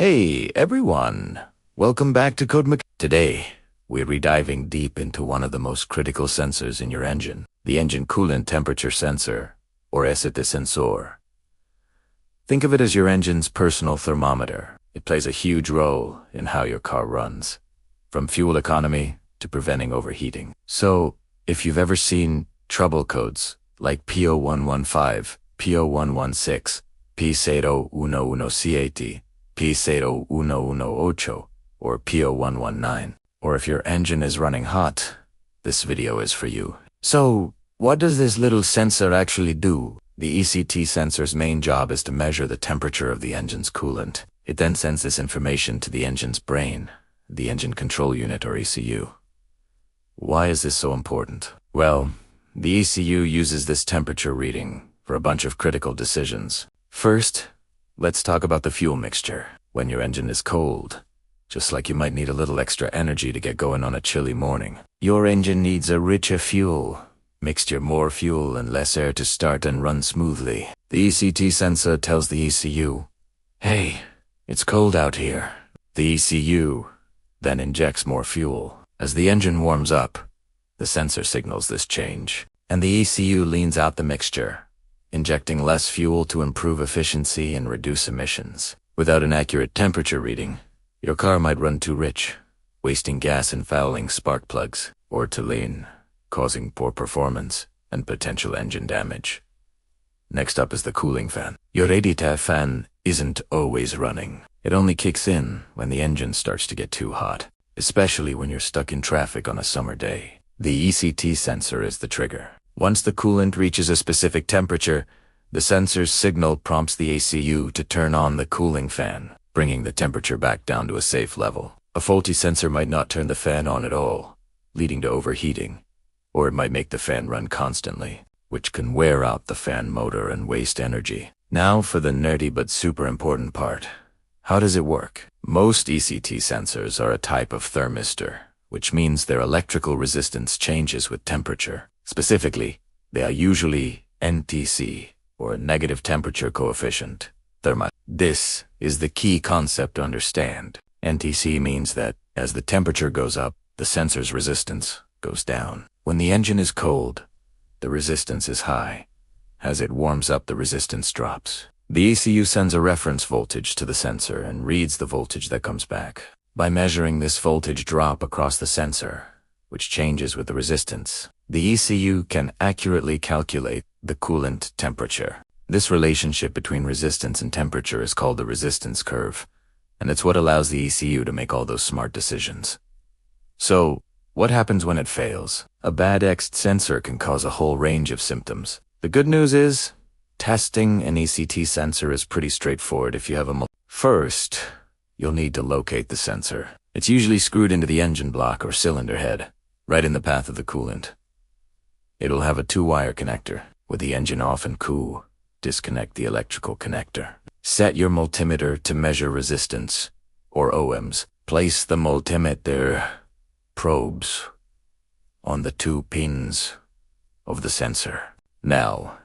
Hey everyone, welcome back to CodeMechanic. Today, we're rediving deep into one of the most critical sensors in your engine, the engine coolant temperature sensor, or ECT sensor. Think of it as your engine's personal thermometer. It plays a huge role in how your car runs, from fuel economy to preventing overheating. So, if you've ever seen trouble codes like P0115, P0116, P0117, P0118, or P0119, or if your engine is running hot, this video is for you. So, what does this little sensor actually do? The ECT sensor's main job is to measure the temperature of the engine's coolant. It then sends this information to the engine's brain, the engine control unit or ECU. Why is this so important? Well, the ECU uses this temperature reading for a bunch of critical decisions. First, let's talk about the fuel mixture. When your engine is cold, just like you might need a little extra energy to get going on a chilly morning, your engine needs a richer fuel mixture, more fuel and less air to start and run smoothly. The ECT sensor tells the ECU, "Hey, it's cold out here." The ECU then injects more fuel. As the engine warms up, the sensor signals this change, and the ECU leans out the mixture, injecting less fuel to improve efficiency and reduce emissions. Without an accurate temperature reading, your car might run too rich, wasting gas and fouling spark plugs, or too lean, causing poor performance and potential engine damage. Next up is the cooling fan. Your radiator fan isn't always running. It only kicks in when the engine starts to get too hot, especially when you're stuck in traffic on a summer day. The ECT sensor is the trigger. Once the coolant reaches a specific temperature, the sensor's signal prompts the ECU to turn on the cooling fan, bringing the temperature back down to a safe level. A faulty sensor might not turn the fan on at all, leading to overheating, or it might make the fan run constantly, which can wear out the fan motor and waste energy. Now for the nerdy but super important part. How does it work? Most ECT sensors are a type of thermistor, which means their electrical resistance changes with temperature. Specifically, they are usually NTC, or negative temperature coefficient, therma. This is the key concept to understand. NTC means that as the temperature goes up, the sensor's resistance goes down. When the engine is cold, the resistance is high. As it warms up, the resistance drops. The ECU sends a reference voltage to the sensor and reads the voltage that comes back. By measuring this voltage drop across the sensor, which changes with the resistance, the ECU can accurately calculate the coolant temperature. This relationship between resistance and temperature is called the resistance curve, and it's what allows the ECU to make all those smart decisions. So, what happens when it fails? A bad ECT sensor can cause a whole range of symptoms. The good news is, testing an ECT sensor is pretty straightforward if you have a First, you'll need to locate the sensor. It's usually screwed into the engine block or cylinder head, right in the path of the coolant. It'll have a 2-wire connector. With the engine off and cool, disconnect the electrical connector. Set your multimeter to measure resistance, or ohms. Place the multimeter probes on the 2 pins of the sensor. Now,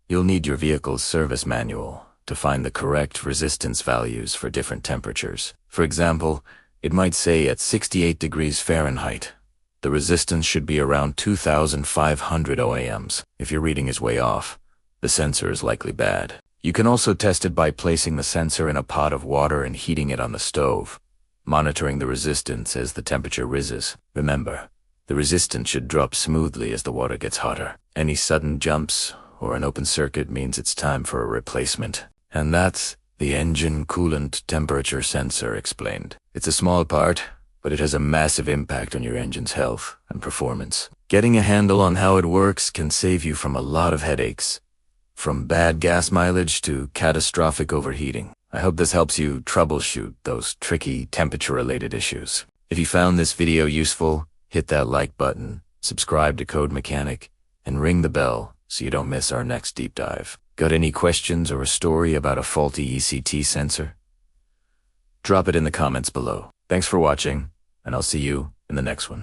you'll need your vehicle's service manual to find the correct resistance values for different temperatures. For example, it might say at 68 degrees Fahrenheit, the resistance should be around 2,500 ohms. If your reading is way off, the sensor is likely bad. You can also test it by placing the sensor in a pot of water and heating it on the stove, monitoring the resistance as the temperature rises. Remember, the resistance should drop smoothly as the water gets hotter. Any sudden jumps or an open circuit means it's time for a replacement. And that's the engine coolant temperature sensor explained. It's a small part, but it has a massive impact on your engine's health and performance. Getting a handle on how it works can save you from a lot of headaches, from bad gas mileage to catastrophic overheating. I hope this helps you troubleshoot those tricky temperature-related issues. If you found this video useful, hit that like button, subscribe to CodeMechanic, and ring the bell so you don't miss our next deep dive. Got any questions or a story about a faulty ECT sensor? Drop it in the comments below. Thanks for watching, and I'll see you in the next one.